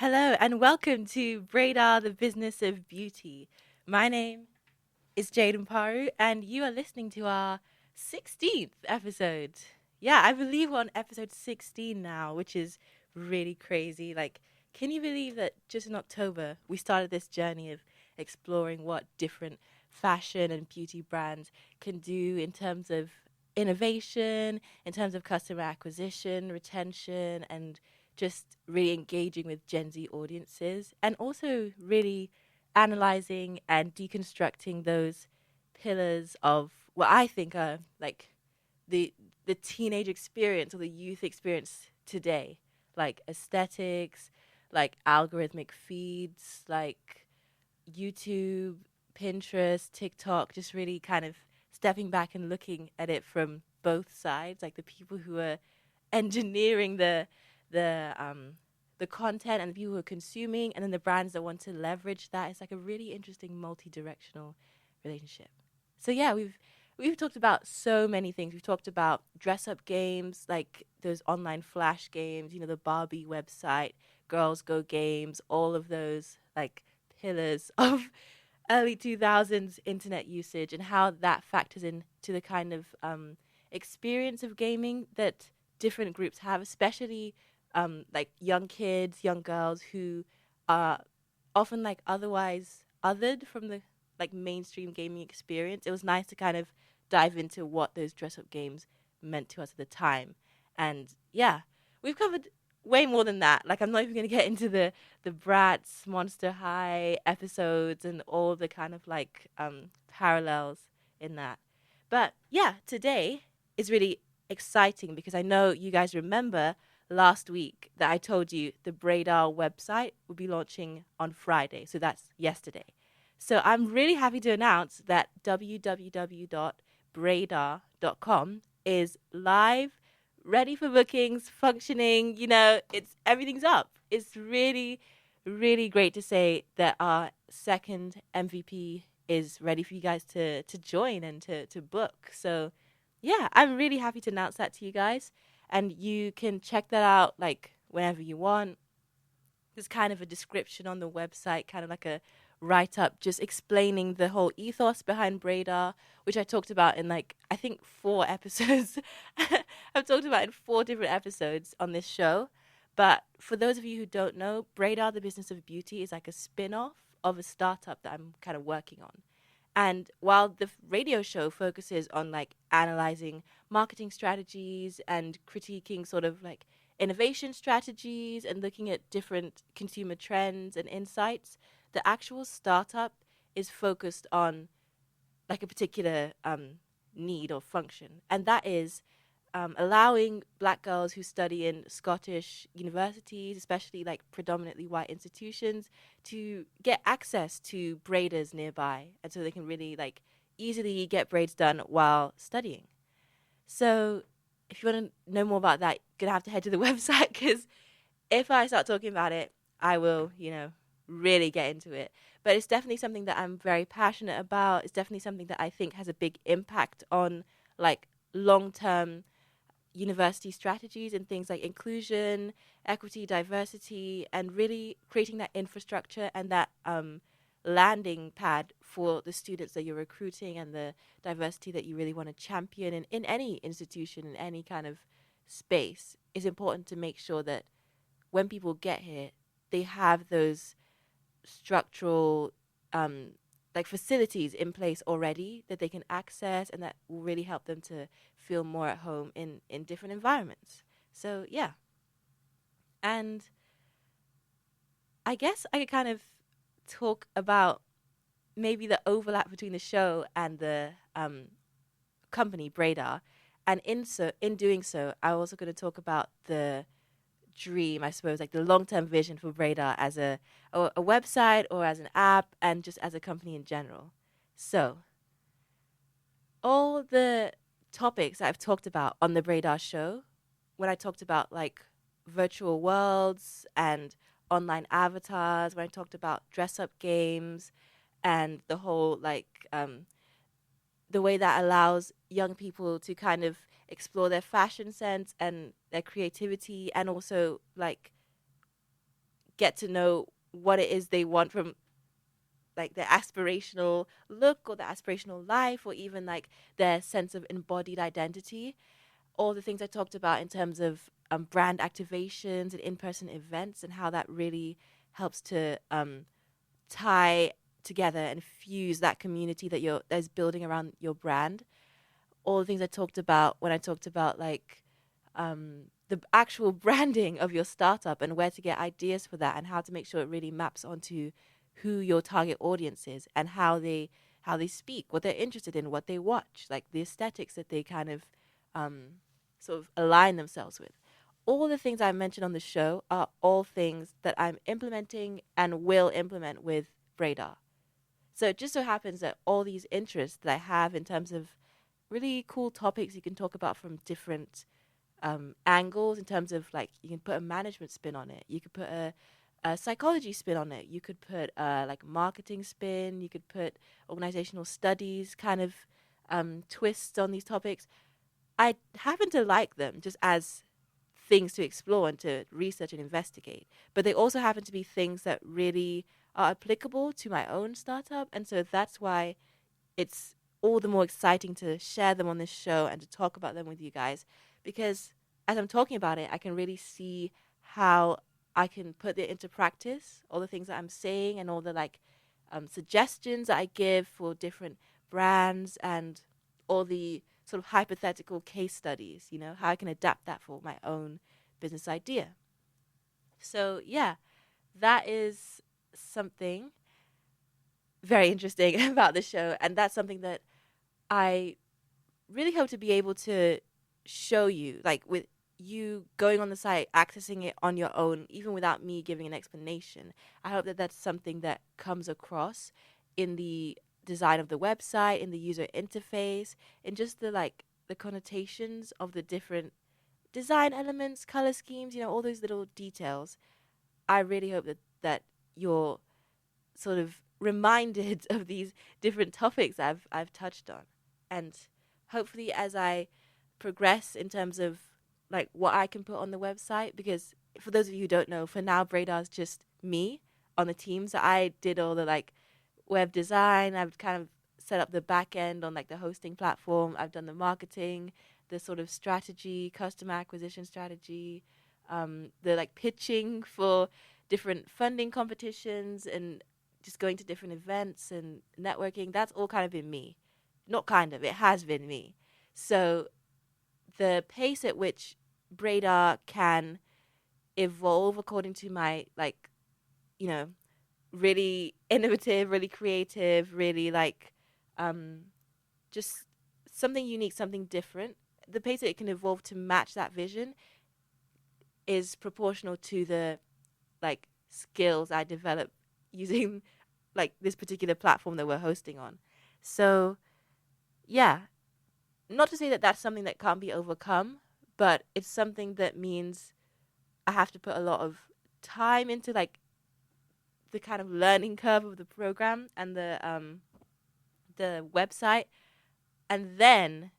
Hello and welcome to BRAIDAR, the Business of Beauty. My name is Jaden Paru and you are listening to our 16th episode. Yeah, I believe we're on episode 16 now, which is really crazy. Like, can you believe that just in October we started this journey of exploring what different fashion and beauty brands can do in terms of innovation, in terms of customer acquisition, retention, and just really engaging with Gen Z audiences, and also really analyzing and deconstructing those pillars of what I think are like the the teenage experience or the youth experience today, like aesthetics, like algorithmic feeds, like YouTube, Pinterest, TikTok, just really kind of stepping back and looking at it from both sides, like the people who are engineering the the content and the people who are consuming, and then the brands that want to leverage that. It's like a really interesting multi-directional relationship. So yeah, we've talked about so many things. We've talked about dress up games, like those online flash games, the Barbie website, Girls Go Games, all of those like pillars of early 2000s internet usage and how that factors into the kind of experience of gaming that different groups have, especially like young kids, young girls who are often like otherwise othered from the like mainstream gaming experience. It was nice to kind of dive into what those dress up games meant to us at the time. And yeah, we've covered way more than that. Like I'm not even gonna get into the Bratz, Monster High episodes and all the kind of like parallels in that. But yeah, today is really exciting because I know you guys remember last week that I told you the BRAIDAR website will be launching on Friday. So that's yesterday. So I'm really happy to announce that www.braidar.com is live, ready for bookings, functioning. It's everything's up. It's really, really great to say that our second MVP is ready for you guys to join and to book. So yeah, I'm really happy to announce that to you guys. And you can check that out like whenever you want. There's kind of a description on the website, kind of like a write up, just explaining the whole ethos behind Braidar, which I talked about in like, I think 4 episodes. I've talked about in 4 different episodes on this show. But for those of you who don't know, Braidar, the Business of Beauty, is like a spin off of a startup that I'm kind of working on. And while the radio show focuses on like analyzing marketing strategies and critiquing sort of like innovation strategies and looking at different consumer trends and insights, the actual startup is focused on like a particular need or function. And that is allowing black girls who study in Scottish universities, especially like predominantly white institutions, to get access to braiders nearby, and so they can really like easily get braids done while studying. So, if you want to know more about that, you're gonna have to head to the website because if I start talking about it, I will, really get into it. But it's definitely something that I'm very passionate about. It's definitely something that I think has a big impact on like long term university strategies and things like inclusion, equity, diversity, and really creating that infrastructure and that landing pad for the students that you're recruiting and the diversity that you really want to champion in any institution, in any kind of space, is important to make sure that when people get here, they have those structural like facilities in place already that they can access and that will really help them to feel more at home in different environments. So yeah. And I guess I could kind of talk about maybe the overlap between the show and the company Braidar. And in doing so, I'm also going to talk about the dream, I suppose, like the long term vision for Braidar as a website or as an app and just as a company in general. So, all the topics I've talked about on the Braidar show, when I talked about like virtual worlds and online avatars, when I talked about dress up games and the whole like the way that allows young people to kind of explore their fashion sense and their creativity and also like get to know what it is they want from like their aspirational look or their aspirational life, or even like their sense of embodied identity. All the things I talked about in terms of brand activations and in-person events, and how that really helps to tie together and fuse that community that's building around your brand. All the things I talked about when I talked about like the actual branding of your startup and where to get ideas for that, and how to make sure it really maps onto who your target audience is and how they speak, what they're interested in, what they watch, like the aesthetics that they kind of sort of align themselves with. All the things I mentioned on the show are all things that I'm implementing and will implement with BRAIDAR. So it just so happens that all these interests that I have in terms of really cool topics you can talk about from different angles, in terms of like you can put a management spin on it, you could put a psychology spin on it, you could put like marketing spin, you could put organizational studies kind of twists on these topics. I happen to like them just as things to explore and to research and investigate, but they also happen to be things that really are applicable to my own startup, and so that's why it's all the more exciting to share them on this show and to talk about them with you guys, because as I'm talking about it, I can really see how I can put it into practice, all the things that I'm saying and all the like suggestions that I give for different brands, and all the sort of hypothetical case studies, how I can adapt that for my own business idea. So yeah, that is something very interesting about the show, and that's something that I really hope to be able to show you, like with you going on the site, accessing it on your own, even without me giving an explanation. I hope that that's something that comes across in the design of the website, in the user interface, in just the connotations of the different design elements, color schemes, all those little details. I really hope that you're sort of reminded of these different topics I've touched on. And hopefully as I progress in terms of like what I can put on the website, because for those of you who don't know, for now Braidar's just me on the team. So I did all the like web design, I've kind of set up the back end on like the hosting platform, I've done the marketing, the sort of strategy, customer acquisition strategy, the like pitching for different funding competitions, and just going to different events and networking. That's all kind of been me. Not kind of, it has been me. So the pace at which BRAIDAR can evolve according to my like, really innovative, really creative, really like just something unique, something different. The pace that it can evolve to match that vision is proportional to the like skills I develop using like this particular platform that we're hosting on. So yeah, not to say that that's something that can't be overcome, but it's something that means I have to put a lot of time into like the kind of learning curve of the program and the website, and then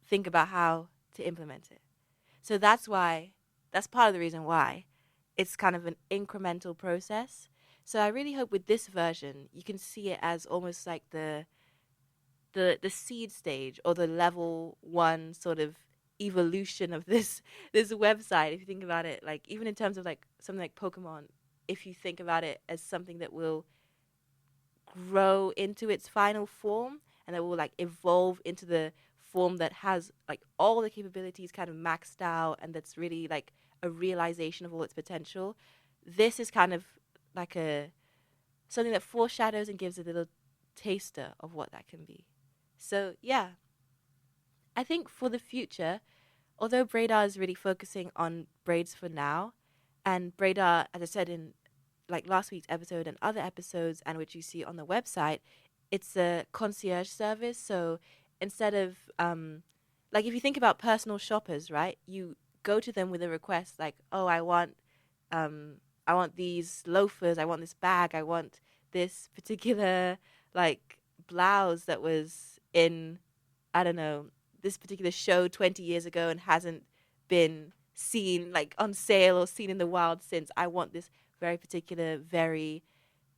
think about how to implement it. So that's part of the reason why it's kind of an incremental process. So I really hope with this version you can see it as almost like the seed stage, or the level 1 sort of evolution of this website. If you think about it, like even in terms of like something like Pokemon, if you think about it as something that will grow into its final form and that will like evolve into the form that has like all the capabilities kind of maxed out, and that's really like a realization of all its potential. This is kind of like something that foreshadows and gives a little taster of what that can be. So yeah, I think for the future, although BRAIDAR is really focusing on braids for now, and BRAIDAR, as I said in like last week's episode and other episodes, and which you see on the website, it's a concierge service. So instead of like if you think about personal shoppers, right? You go to them with a request like, oh, I want these loafers, I want this bag, I want this particular like blouse that was in, I don't know, this particular show 20 years ago and hasn't been seen like on sale or seen in the wild since. I want this very particular, very,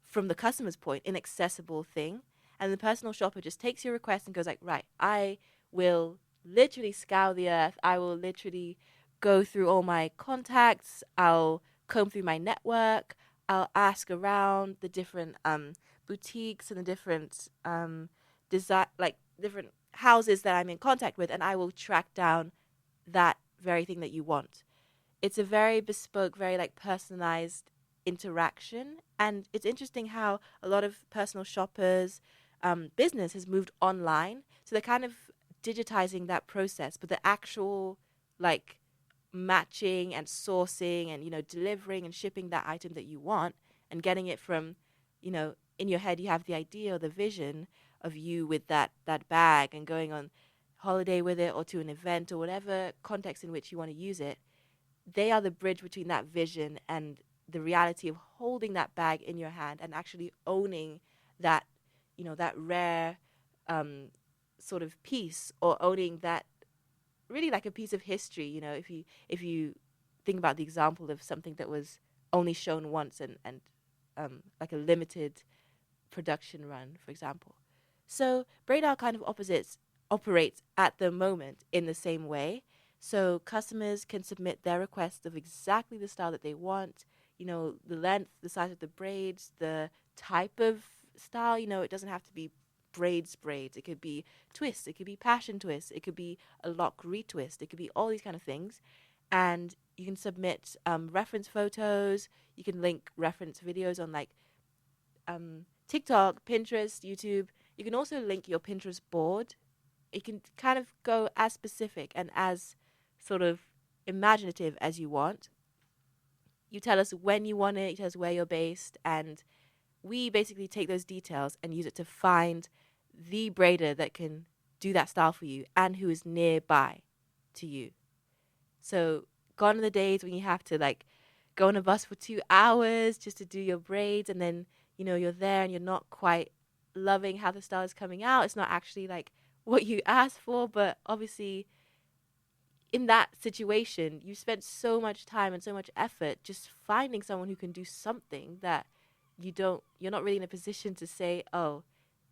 from the customer's point, inaccessible thing. And the personal shopper just takes your request and goes like, right, I will literally scour the earth. I will literally go through all my contacts. I'll comb through my network. I'll ask around the different boutiques and the different design, like different houses that I'm in contact with, and I will track down that very thing that you want. It's a very bespoke, very like personalized interaction. And it's interesting how a lot of personal shoppers business has moved online. So they're kind of digitizing that process, but the actual like matching and sourcing and, delivering and shipping that item that you want and getting it from, in your head, you have the idea or the vision of you with that bag and going on holiday with it or to an event or whatever context in which you want to use it. They are the bridge between that vision and the reality of holding that bag in your hand and actually owning that, that rare sort of piece, or owning that really like a piece of history. If you think about the example of something that was only shown once and like a limited production run, for example. So BRAIDAR kind of operates at the moment in the same way. So customers can submit their request of exactly the style that they want, the length, the size of the braids, the type of style. It doesn't have to be braids. It could be twists. It could be passion twists. It could be a lock retwist. It could be all these kind of things. And you can submit reference photos. You can link reference videos on like TikTok, Pinterest, YouTube. You can also link your Pinterest board. It can kind of go as specific and as sort of imaginative as you want. You tell us when you want it, you tell us where you're based, and we basically take those details and use it to find the braider that can do that style for you and who is nearby to you. So gone are the days when you have to like go on a bus for 2 hours just to do your braids, and then you're there and you're not quite loving how the style is coming out. It's not actually like what you asked for, but obviously in that situation you spent so much time and so much effort just finding someone who can do something that you're not really in a position to say, oh,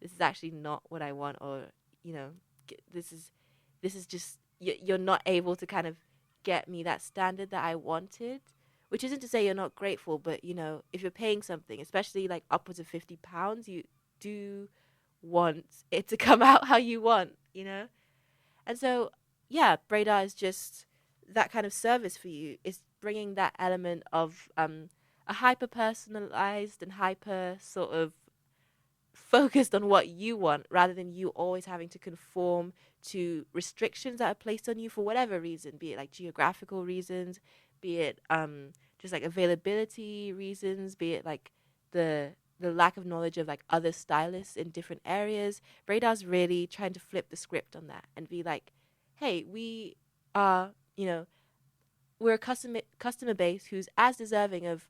this is actually not what I want, or this is just, you're not able to kind of get me that standard that I wanted. Which isn't to say you're not grateful, but if you're paying something, especially like upwards of £50, you do want it to come out how you want. And so, yeah, BRAIDAR is just that kind of service for you. It's bringing that element of a hyper personalized and hyper sort of focused on what you want, rather than you always having to conform to restrictions that are placed on you for whatever reason, be it like geographical reasons, be it just like availability reasons, be it like the lack of knowledge of like other stylists in different areas. BRAIDAR's really trying to flip the script on that and be like, hey, we are, we're a customer base who's as deserving of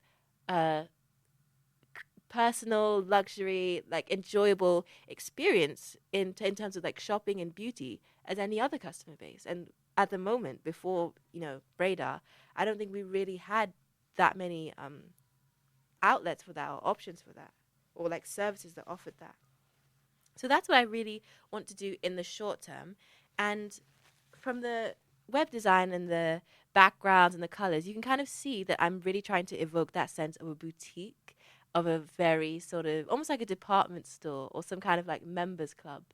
personal luxury, like enjoyable experience in terms of like shopping and beauty as any other customer base. And at the moment, before BRAIDAR, I don't think we really had that many outlets for that or options for that, or like services that offered that. So that's what I really want to do in the short term. And from the web design and the backgrounds and the colors, you can kind of see that I'm really trying to evoke that sense of a boutique, of a very sort of almost like a department store or some kind of like members club,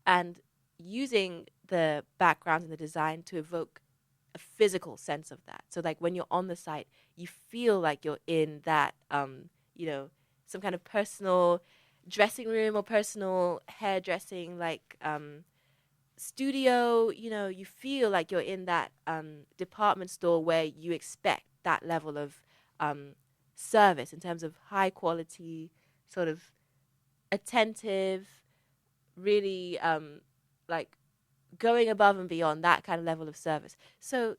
and using the backgrounds and the design to evoke a physical sense of that. So like when you're on the site, you feel like you're in that some kind of personal dressing room or personal hairdressing like studio. You feel like you're in that department store where you expect that level of service in terms of high quality, sort of attentive, really like going above and beyond, that kind of level of service. So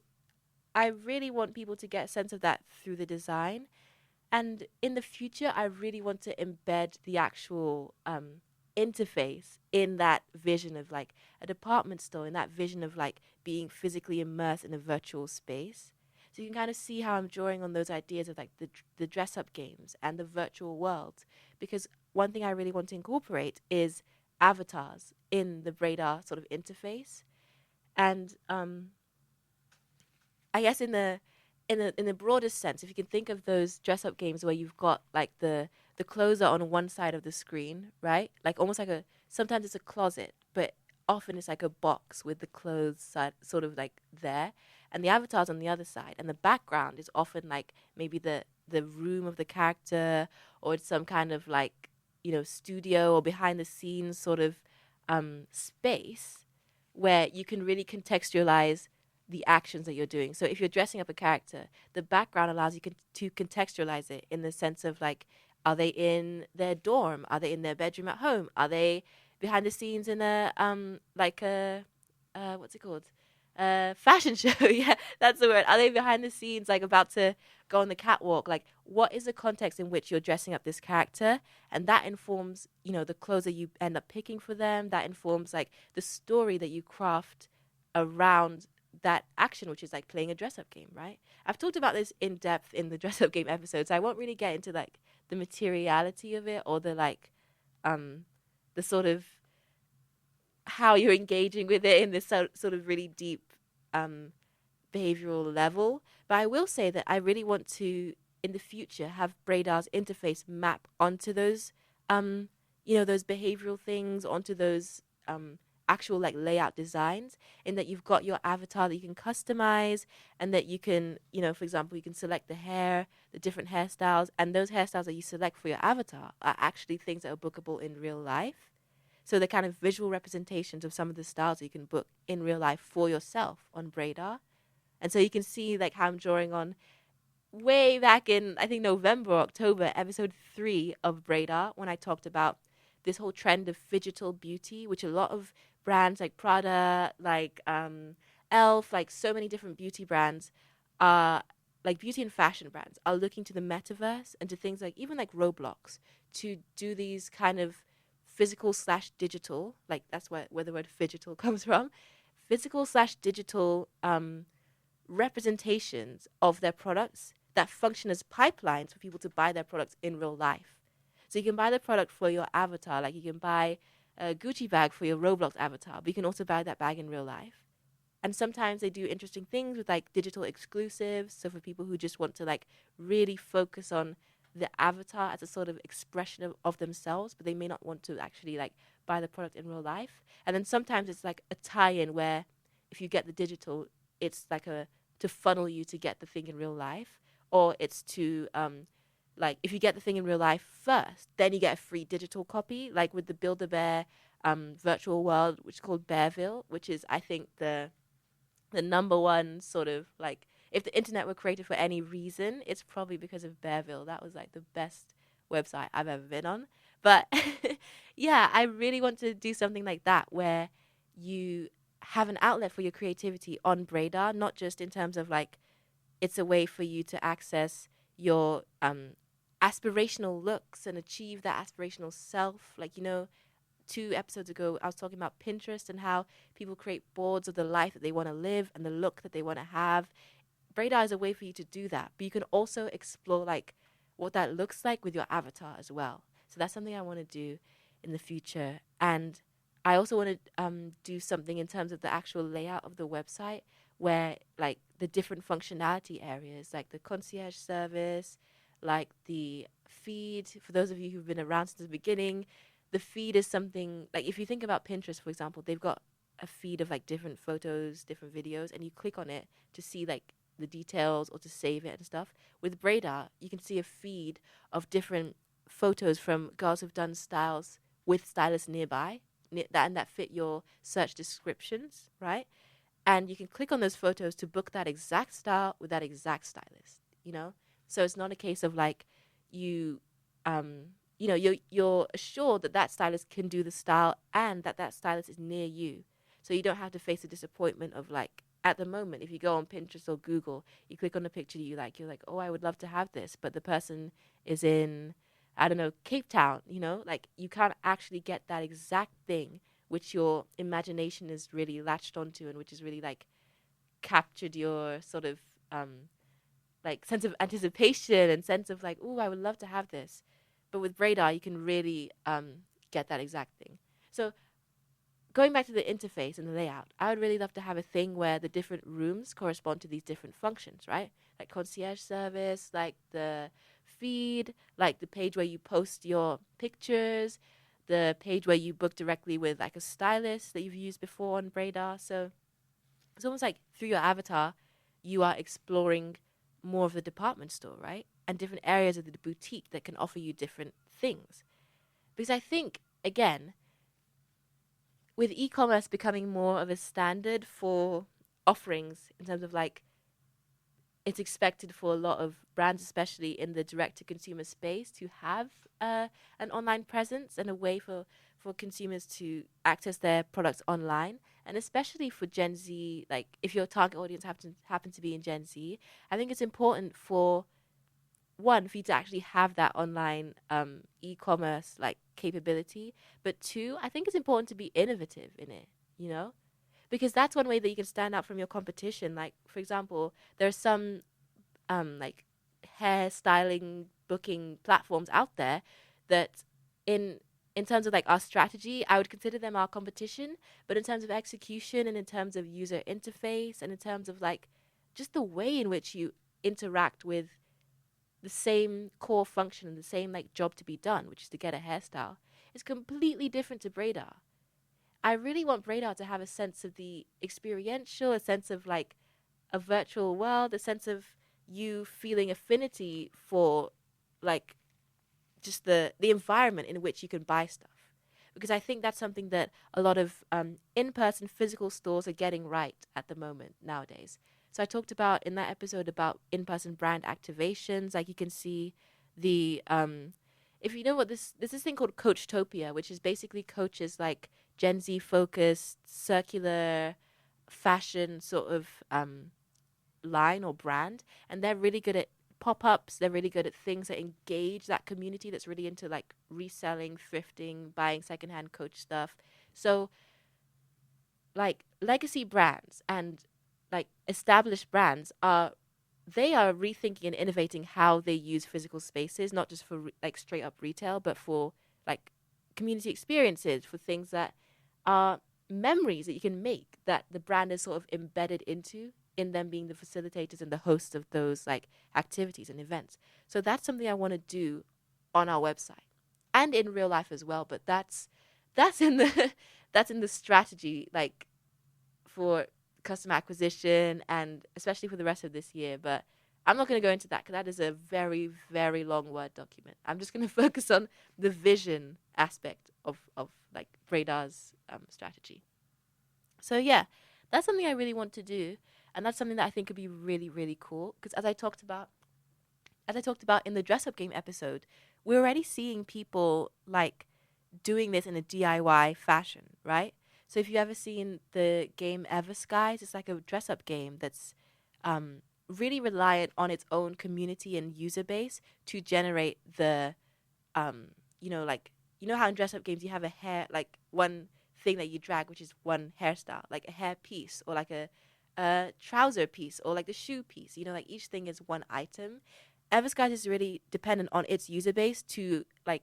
I really want people to get a sense of that through the design. And in the future, I really want to embed the actual interface in that vision of like a department store, in that vision of like being physically immersed in a virtual space. So So you can kind of see how I'm drawing on those ideas of like the dress up games and the virtual world, because one thing I really want to incorporate is avatars in the BRAIDAR sort of interface. And I guess in the broadest sense, if you can think of those dress up games where you've got like the clothes are on one side of the screen, right? Like almost like a, sometimes it's a closet, but often it's like a box with the clothes side sort of like there, and the avatar's on the other side, and the background is often like maybe the room of the character, or it's some kind of like, you know, studio or behind the scenes sort of space where you can really contextualize the actions that you're doing. So if you're dressing up a character, the background allows you to contextualize it in the sense of like, are they in their dorm? Are they in their bedroom at home? Are they behind the scenes in a like a what's it called? Fashion show. Yeah, that's the word. Are they behind the scenes like about to go on the catwalk? Like, what is the context in which you're dressing up this character? And that informs, you know, the clothes that you end up picking for them. That informs like the story that you craft around that action, which is like playing a dress up game, right? I've talked about this in depth in the dress up game episodes. I won't really get into like the materiality of it or the like um the sort of how you're engaging with it in this sort of really deep um behavioral level. But I will say that I really want to, in the future, have Braidar's interface map onto those, you know, those behavioral things, onto those actual like layout designs, in that you've got your avatar that you can customize, and that you can, you know, for example, you can select the hair, the different hairstyles, and those hairstyles that you select for your avatar are actually things that are bookable in real life. So the kind of visual representations of some of the styles that you can book in real life for yourself on Braidar. And so you can see like how I'm drawing on way back in, I think, November or October, episode 3 of Braidar, when I talked about this whole trend of digital beauty, which a lot of brands like Prada, like Elf, like so many different beauty brands are, like beauty and fashion brands are looking to the metaverse and to things like even like Roblox to do these kind of physical slash digital, like that's where the word digital comes from, physical slash digital representations of their products that function as pipelines for people to buy their products in real life. So you can buy the product for your avatar, like you can buy a Gucci bag for your Roblox avatar, but you can also buy that bag in real life. And sometimes they do interesting things with like digital exclusives. So for people who just want to like really focus on the avatar as a sort of expression of themselves, but they may not want to actually like buy the product in real life. And then sometimes it's like a tie-in where if you get the digital, it's like a to funnel you to get the thing in real life, or it's to like if you get the thing in real life first, then you get a free digital copy, like with the Build a Bear virtual world, which is called Bearville, which is I think the number one sort of like, if the internet were created for any reason, it's probably because of Bearville. That was like the best website I've ever been on. But yeah, I really want to do something like that where you have an outlet for your creativity on Braidar, not just in terms of like it's a way for you to access your aspirational looks and achieve that aspirational self. Like, you know, 2 episodes ago, I was talking about Pinterest and how people create boards of the life that they want to live and the look that they want to have. Braidar is a way for you to do that, but you can also explore like what that looks like with your avatar as well. So that's something I want to do in the future. And I also want to do something in terms of the actual layout of the website, where like the different functionality areas, like the concierge service, like the feed. For those of you who've been around since the beginning, the feed is something like, if you think about Pinterest, for example, they've got a feed of like different photos, different videos, and you click on it to see like the details or to save it and stuff. With Braidar, you can see a feed of different photos from girls who've done styles with stylists nearby that fit your search descriptions, right? And you can click on those photos to book that exact style with that exact stylist, you know? So it's not a case of like you you know, you're assured that that stylist can do the style and that that stylist is near you. So you don't have to face the disappointment of like, at the moment, if you go on Pinterest or Google, you click on the picture you like, you're like, oh, I would love to have this, but the person is in, I don't know, Cape Town, you know? Like, you can't actually get that exact thing which your imagination is really latched onto and which is really like captured your sort of like sense of anticipation and sense of like, oh, I would love to have this. But with BRAIDAR, you can really get that exact thing. So going back to the interface and the layout, I would really love to have a thing where the different rooms correspond to these different functions, right? Like concierge service, like the feed, like the page where you post your pictures, the page where you book directly with like a stylist that you've used before on BRAIDAR. So it's almost like through your avatar, you are exploring more of the department store, right? And different areas of the boutique that can offer you different things. Because I think, again, with e-commerce becoming more of a standard for offerings in terms of like it's expected for a lot of brands, especially in the direct-to-consumer space, to have an online presence and a way for consumers to access their products online. And especially for Gen Z, like if your target audience happen to be in Gen Z, I think it's important for one, for you to actually have that online e-commerce like capability, but two, I think it's important to be innovative in it, you know, because that's one way that you can stand out from your competition. Like for example, there are some like hair styling booking platforms out there that in in terms of like our strategy, I would consider them our competition, but in terms of execution and in terms of user interface and in terms of like just the way in which you interact with the same core function and the same like job to be done, which is to get a hairstyle, is completely different to BRAIDAR. I really want BRAIDAR to have a sense of the experiential, a sense of like a virtual world, a sense of you feeling affinity for like just the environment in which you can buy stuff. Because I think that's something that a lot of in-person physical stores are getting right at the moment nowadays. So I talked about in that episode about in-person brand activations. Like you can see the if you know what this thing called Coachtopia, which is basically Coach's like Gen Z focused circular fashion sort of line or brand, and they're really good at pop-ups. They're really good at things that engage that community that's really into like reselling, thrifting, buying secondhand Coach stuff. So like legacy brands and like established brands are they are rethinking and innovating how they use physical spaces, not just for like straight up retail, but for like community experiences, for things that are memories that you can make that the brand is sort of embedded into in them being the facilitators and the hosts of those like activities and events. So that's something I want to do on our website and in real life as well. But that's in the that's in the strategy like for customer acquisition and especially for the rest of this year. But I'm not going to go into that because that is a very, very long Word document. I'm just going to focus on the vision aspect of like BRAIDAR's strategy. So yeah, that's something I really want to do. And that's something that I think could be really, really cool. Because as I talked about in the dress up game episode, we're already seeing people like doing this in a DIY fashion, right? So if you ever seen the game Everskies, it's like a dress up game that's really reliant on its own community and user base to generate the like how in dress up games you have a hair like one thing that you drag, which is one hairstyle, like a hair piece or like a trouser piece or like the shoe piece. Like each thing is one item. Everskies is really dependent on its user base to like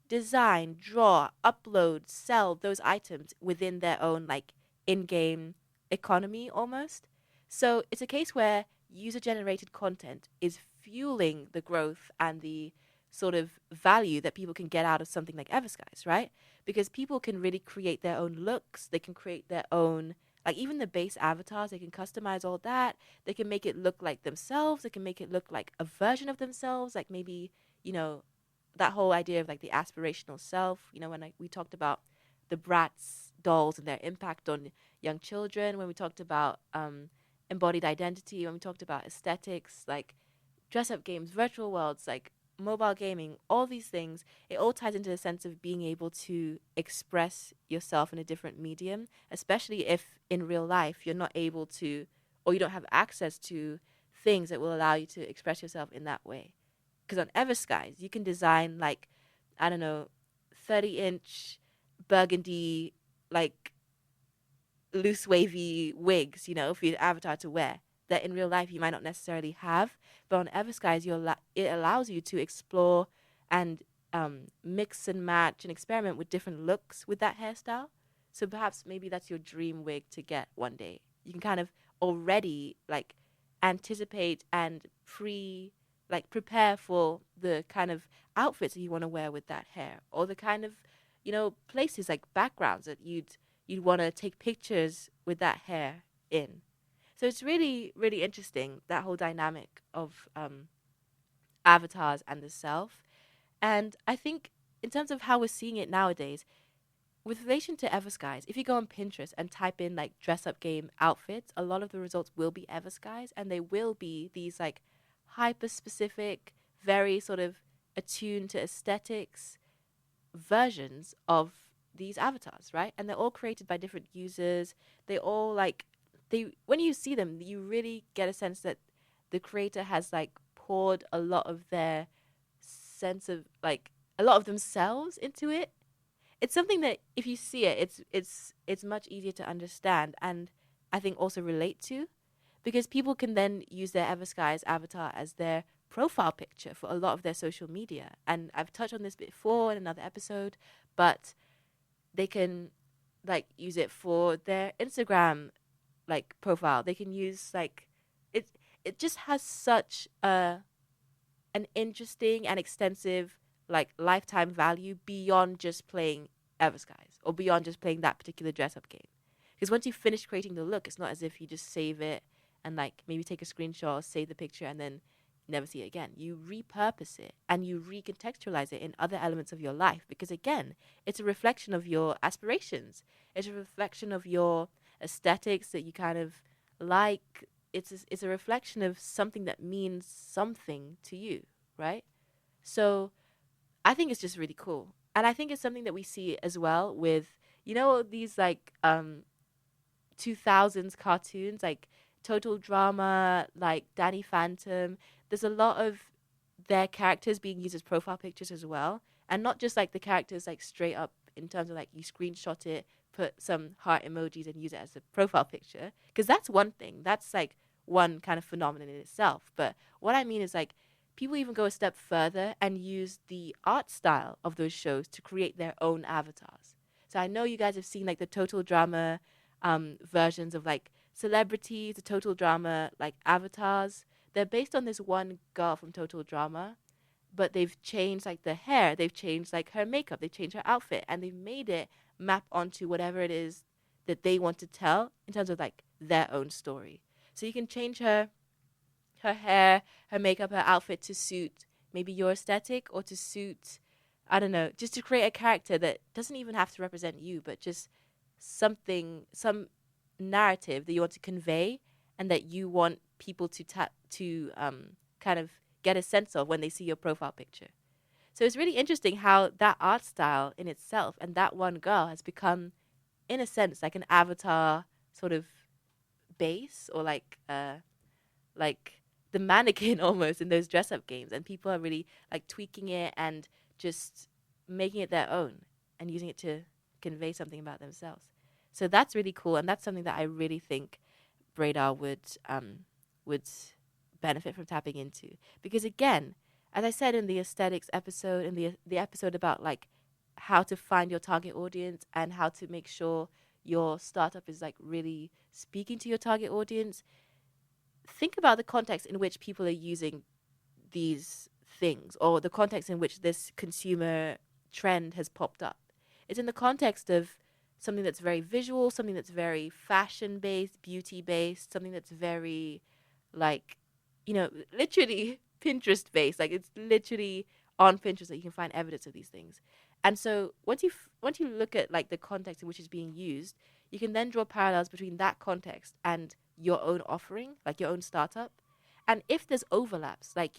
design, draw, upload, sell those items within their own like in-game economy almost. So it's a case where user-generated content is fueling the growth and the sort of value that people can get out of something like Everskies, right? Because people can really create their own looks. They can create their own, like even the base avatars, they can customize all that. They can make it look like themselves. They can make it look like a version of themselves, like maybe, that whole idea of like the aspirational self, when we talked about the Bratz dolls and their impact on young children, when we talked about embodied identity, when we talked about aesthetics, like dress up games, virtual worlds, like mobile gaming, all these things, it all ties into the sense of being able to express yourself in a different medium, especially if in real life you're not able to or you don't have access to things that will allow you to express yourself in that way. Because on Everskies, you can design like, I don't know, 30-inch burgundy, like loose wavy wigs, for your avatar to wear that in real life you might not necessarily have. But on Everskies, it allows you to explore and mix and match and experiment with different looks with that hairstyle. So perhaps maybe that's your dream wig to get one day. You can kind of already like anticipate and prepare for the kind of outfits that you want to wear with that hair, or the kind of places like backgrounds that you'd want to take pictures with that hair in. So it's really, really interesting, that whole dynamic of avatars and the self. And I think in terms of how we're seeing it nowadays, with relation to Everskies, if you go on Pinterest and type in like dress up game outfits, a lot of the results will be Everskies, and they will be these like hyper specific, very sort of attuned to aesthetics versions of these avatars, right? And they're all created by different users. They all like they when you see them, you really get a sense that the creator has like poured a lot of their sense of like a lot of themselves into it. It's something that if you see it, it's much easier to understand, and I think also relate to, because people can then use their Everskies avatar as their profile picture for a lot of their social media. And I've touched on this before in another episode, but they can like use it for their Instagram like profile. They can use like it it just has such an interesting and extensive like lifetime value beyond just playing Everskies or beyond just playing that particular dress up game. Because once you finish creating the look, it's not as if you just save it and like maybe take a screenshot, save the picture, and then never see it again. You repurpose it and you recontextualize it in other elements of your life, because again, it's a reflection of your aspirations. It's a reflection of your aesthetics that you kind of like. It's a reflection of something that means something to you, right? So I think it's just really cool. And I think it's something that we see as well with, these like 2000s cartoons, like Total Drama, like Danny Phantom. There's a lot of their characters being used as profile pictures as well. And not just like the characters like straight up in terms of like you screenshot it, put some heart emojis and use it as a profile picture. Because that's one thing. That's like one kind of phenomenon in itself. But what I mean is like people even go a step further and use the art style of those shows to create their own avatars. So I know you guys have seen like the Total Drama versions of like celebrities, the Total Drama like avatars. They're based on this one girl from Total Drama, but they've changed like the hair, they've changed like her makeup, they've changed her outfit, and they've made it map onto whatever it is that they want to tell in terms of like their own story. So you can change her hair, her makeup, her outfit to suit maybe your aesthetic, or to suit, I don't know, just to create a character that doesn't even have to represent you, but just some narrative that you want to convey and that you want people to kind of get a sense of when they see your profile picture. So it's really interesting how that art style in itself and that one girl has become, in a sense, like an avatar sort of base, or like the mannequin almost in those dress up games, and people are really like tweaking it and just making it their own and using it to convey something about themselves. So that's really cool, and that's something that I really think BRAIDAR would benefit from tapping into, because again, as I said in the aesthetics episode, in the episode about like how to find your target audience and how to make sure your startup is like really speaking to your target audience, think about the context in which people are using these things, or the context in which this consumer trend has popped up. It's in the context of something that's very visual, something that's very fashion based, beauty based, something that's very like, literally Pinterest based. Like it's literally on Pinterest that you can find evidence of these things. And so once you look at like the context in which it's being used, you can then draw parallels between that context and your own offering, like your own startup. And if there's overlaps, like,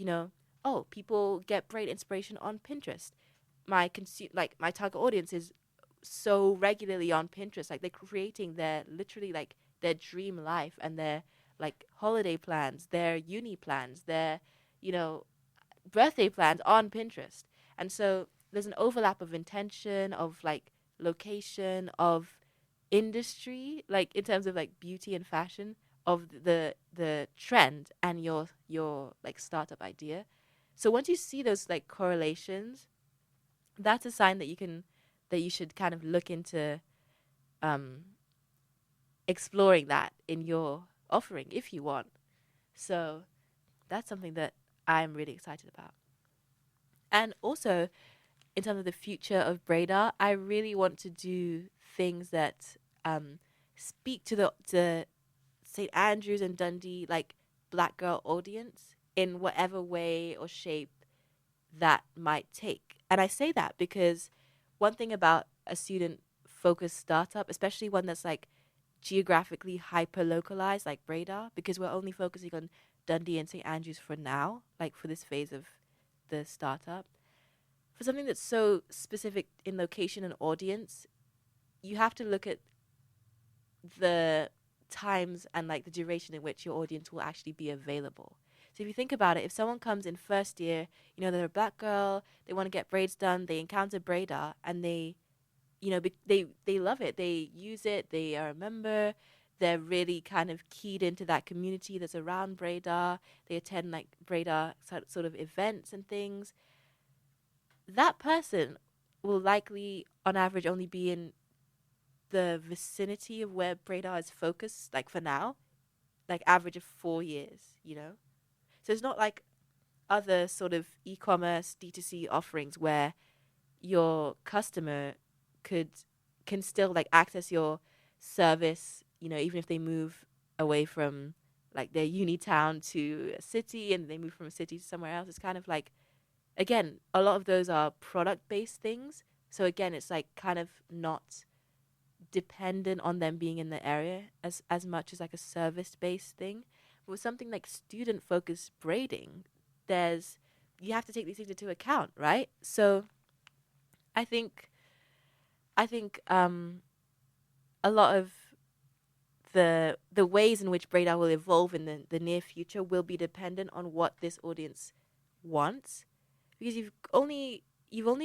oh, people get braid inspiration on Pinterest. My target audience is so regularly on Pinterest, like they're creating their literally like their dream life and their like holiday plans, their uni plans, their, birthday plans on Pinterest. And so there's an overlap of intention, of like location, of industry, like in terms of like beauty and fashion of the trend and your like startup idea. So once you see those like correlations, that's a sign that you should kind of look into um, exploring that in your offering if you want. So that's something that I'm really excited about. And also, in terms of the future of BRAIDAR, I really want to do things that speak to the St. Andrews and Dundee like black girl audience in whatever way or shape that might take. And I say that because one thing about a student focused startup, especially one that's like geographically hyper localized like BRAIDAR, because we're only focusing on Dundee and St. Andrews for now, like for this phase of the startup. For something that's so specific in location and audience, you have to look at the times and like the duration in which your audience will actually be available. So if you think about it, if someone comes in first year, you know, they're a black girl, they want to get braids done, they encounter BRAIDAR and they, you know, they love it, they use it, they are a member, they're really kind of keyed into that community that's around BRAIDAR, they attend like BRAIDAR sort of events and things. That person will likely, on average, only be in the vicinity of where BRAIDAR is focused, like for now, like average of 4 years, you know? So it's not like other sort of e-commerce D2C offerings where your customer could can still like access your service, you know, even if they move away from like their uni town to a city and they move from a city to somewhere else. It's kind of like, again, a lot of those are product based things. So again, it's like kind of not dependent on them being in the area as much as like a service based thing. But with something like student focused braiding, there's you have to take these things into account, right? So I think a lot of the ways in which BRAIDAR will evolve in the near future will be dependent on what this audience wants, because you've only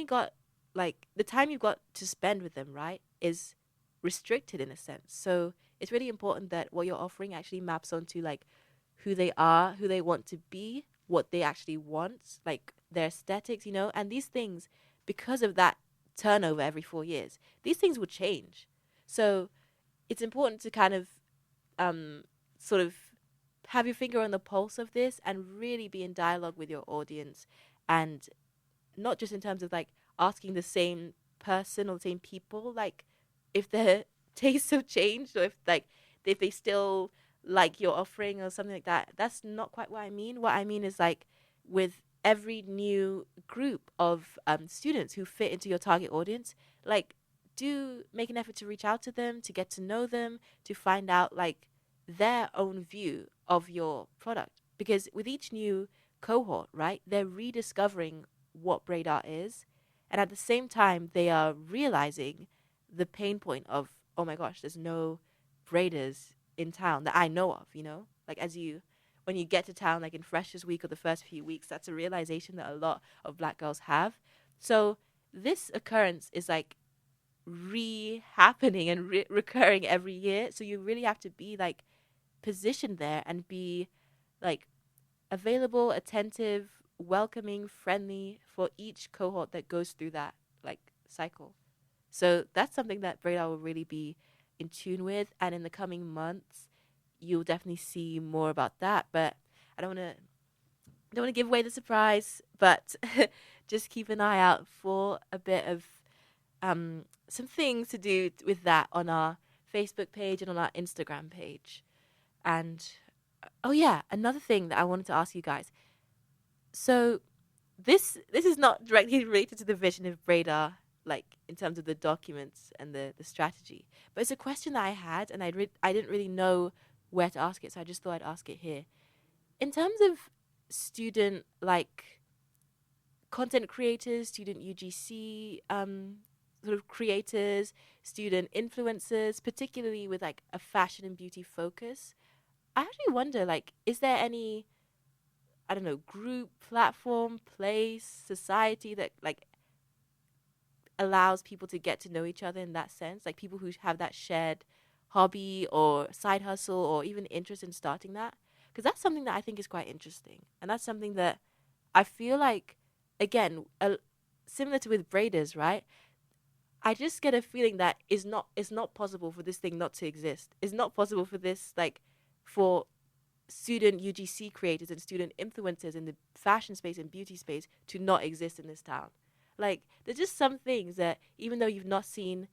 got like the time you've got to spend with them, right, is restricted in a sense. So it's really important that what you're offering actually maps onto like who they are, who they want to be, what they actually want, like their aesthetics, you know, and these things, because of that turnover every 4 years, these things will change. So it's important to kind of sort of have your finger on the pulse of this and really be in dialogue with your audience, and not just in terms of like asking the same person or the same people like if their tastes have changed, or if they still like your offering or something like that. That's not quite what I mean. What I mean is like with every new group of students who fit into your target audience, like do make an effort to reach out to them, to get to know them, to find out like their own view of your product. Because with each new cohort, right, they're rediscovering what BRAIDAR is. And at the same time, they are realizing the pain point of, oh my gosh, there's no braiders in town that I know of, you know? Like when you get to town, like in Freshers Week or the first few weeks, that's a realization that a lot of black girls have. So this occurrence is like happening and recurring every year. So you really have to be like positioned there and be like available, attentive, welcoming, friendly for each cohort that goes through that like cycle. So that's something that BRAIDAR will really be in tune with, and in the coming months, you'll definitely see more about that. But I don't want to give away the surprise, but just keep an eye out for a bit of some things to do with that on our Facebook page and on our Instagram page. And oh yeah, another thing that I wanted to ask you guys. So this is not directly related to the vision of BRAIDAR, like in terms of the documents and the strategy, but it's a question that I had, and I didn't really know where to ask it, so I just thought I'd ask it here. In terms of student like content creators, student UGC sort of creators, student influencers, particularly with like a fashion and beauty focus, I actually wonder like, is there any, I don't know, group, platform, place, society that like allows people to get to know each other in that sense, like people who have that shared hobby or side hustle or even interest in starting that, because that's something that I think is quite interesting, and that's something that I feel like, again, similar to with braiders, right? I just get a feeling that it's not possible for this thing not to exist. It's not possible for this, like, for student UGC creators and student influencers in the fashion space and beauty space to not exist in this town. Like, there's just some things that, even though you've not seen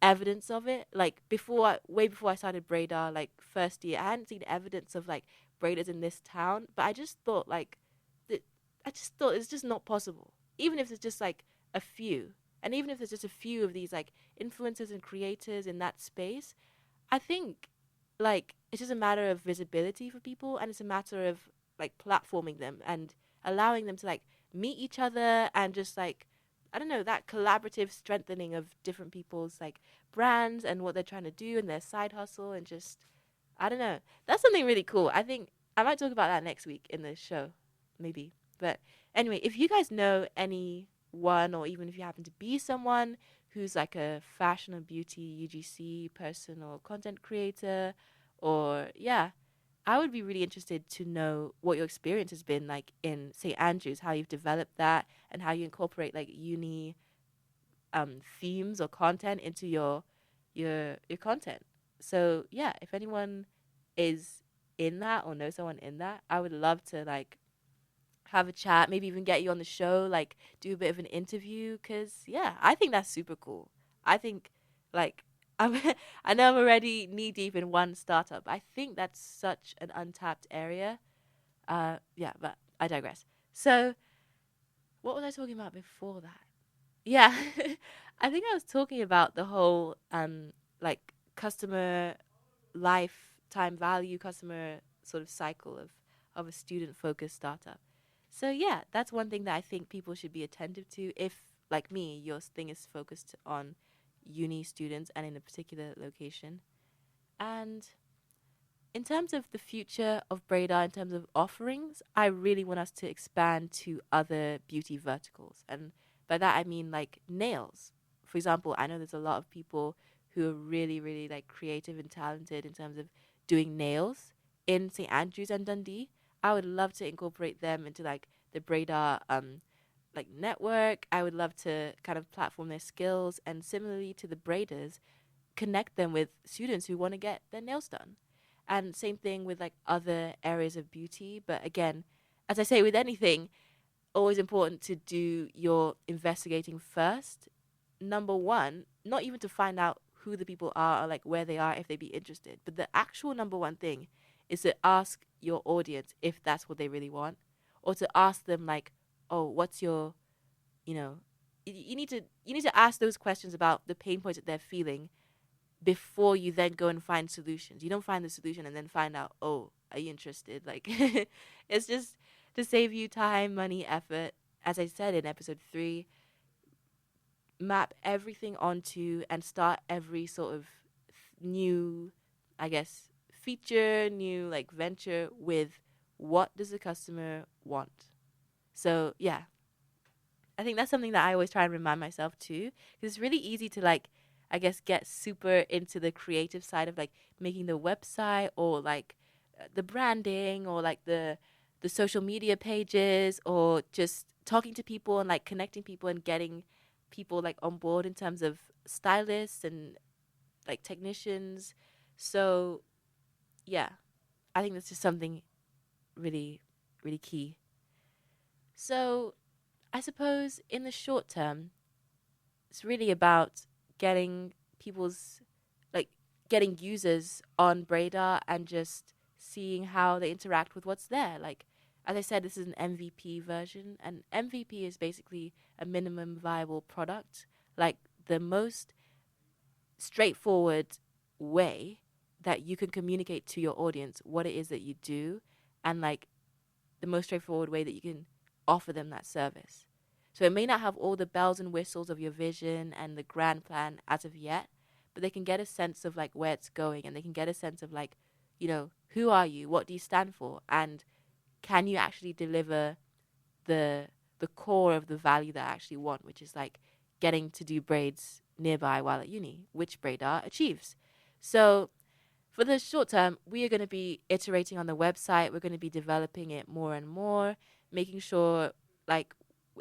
evidence of it, like way before I started Braidar, like first year, I hadn't seen evidence of like braiders in this town, but I just thought like that, I just thought it's just not possible, even if it's just like a few, and even if there's just a few of these like influencers and creators in that space. I think like it's just a matter of visibility for people, and it's a matter of like platforming them and allowing them to like meet each other, and just like, I don't know, that collaborative strengthening of different people's like brands and what they're trying to do and their side hustle, and just, I don't know. That's something really cool. I think I might talk about that next week in the show, maybe. But anyway, if you guys know anyone, or even if you happen to be someone who's like a fashion or beauty UGC person or content creator, or yeah, I would be really interested to know what your experience has been like in St. Andrews, how you've developed that, and how you incorporate like uni themes or content into your content. So yeah, if anyone is in that or knows someone in that, I would love to like have a chat, maybe even get you on the show, like do a bit of an interview, cuz yeah, I think that's super cool. I think like I'm I know I'm already knee deep in one startup. I think that's such an untapped area. Yeah, but I digress. So, what was I talking about before that? Yeah, I think I was talking about the whole like customer lifetime value, customer sort of cycle of a student focused startup. So yeah, that's one thing that I think people should be attentive to if, like me, your thing is focused on uni students and in a particular location. And in terms of the future of Braidar, in terms of offerings, I really want us to expand to other beauty verticals. And by that, I mean like nails. For example, I know there's a lot of people who are really, really like creative and talented in terms of doing nails in St. Andrews and Dundee. I would love to incorporate them into like the Braidar like network. I would love to kind of platform their skills, and similarly to the braiders, connect them with students who want to get their nails done. And same thing with like other areas of beauty. But again, as I say with anything, always important to do your investigating first. Number one, not even to find out who the people are or like where they are if they'd be interested, but the actual number one thing is to ask your audience if that's what they really want, or to ask them like, oh, what's your, you know, you need to ask those questions about the pain points that they're feeling before you then go and find solutions. You don't find the solution and then find out, oh, are you interested? Like, it's just to save you time, money, effort. As I said in episode 3, map everything onto and start every sort of new, I guess, feature, new like venture with what does the customer want? So, yeah, I think that's something that I always try and remind myself too, because it's really easy to like, I guess, get super into the creative side of like making the website, or like the branding, or like the social media pages, or just talking to people and like connecting people and getting people like on board in terms of stylists and like technicians. So yeah, I think that's just something really, really key. So I suppose in the short term, it's really about getting people's like getting users on Braidar and just seeing how they interact with what's there. Like, as I said, this is an MVP version, and MVP is basically a minimum viable product, like the most straightforward way that you can communicate to your audience what it is that you do, and like the most straightforward way that you can offer them that service. So it may not have all the bells and whistles of your vision and the grand plan as of yet, but they can get a sense of like where it's going, and they can get a sense of like, who are you? What do you stand for? And can you actually deliver the the core of the value that I actually want, which is like getting to do braids nearby while at uni, which Braidar achieves. So for the short term, we are going to be iterating on the website. We're going to be developing it more and more, making sure, like,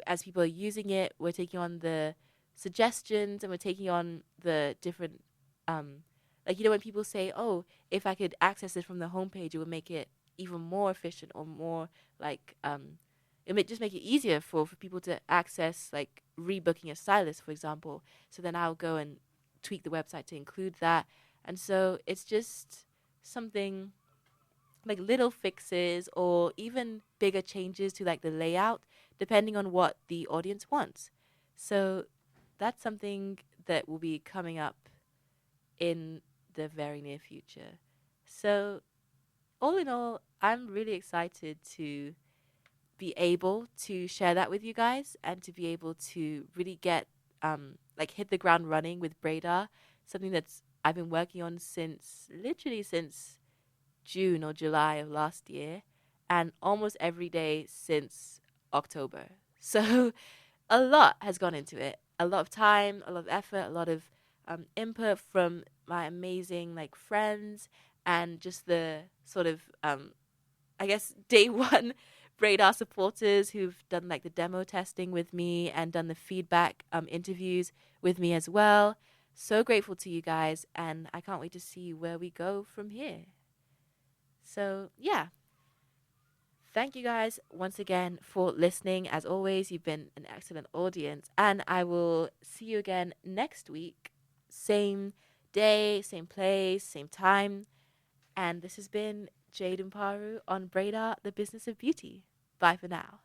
as people are using it, we're taking on the suggestions and we're taking on the different, like, when people say, oh, if I could access it from the homepage, it would make it even more efficient or more, like, it may just make it easier for people to access, like, rebooking a stylist, for example. So then I'll go and tweak the website to include that. And so it's just something like little fixes or even bigger changes to like the layout, depending on what the audience wants. So that's something that will be coming up in the very near future. So, all in all, I'm really excited to be able to share that with you guys and to be able to really get like hit the ground running with BRAIDAR, something that's I've been working on since June or July of last year, and almost every day since October. So a lot has gone into it. A lot of time, a lot of effort, a lot of input from my amazing like friends, and just the sort of I guess day one BRAIDAR supporters who've done like the demo testing with me and done the feedback interviews with me as well. So grateful to you guys, and I can't wait to see where we go from here. So, yeah, thank you guys once again for listening. As always, you've been an excellent audience, and I will see you again next week. Same day, same place, same time. And this has been Jade and Paru on BRAIDAR, the Business of Beauty. Bye for now.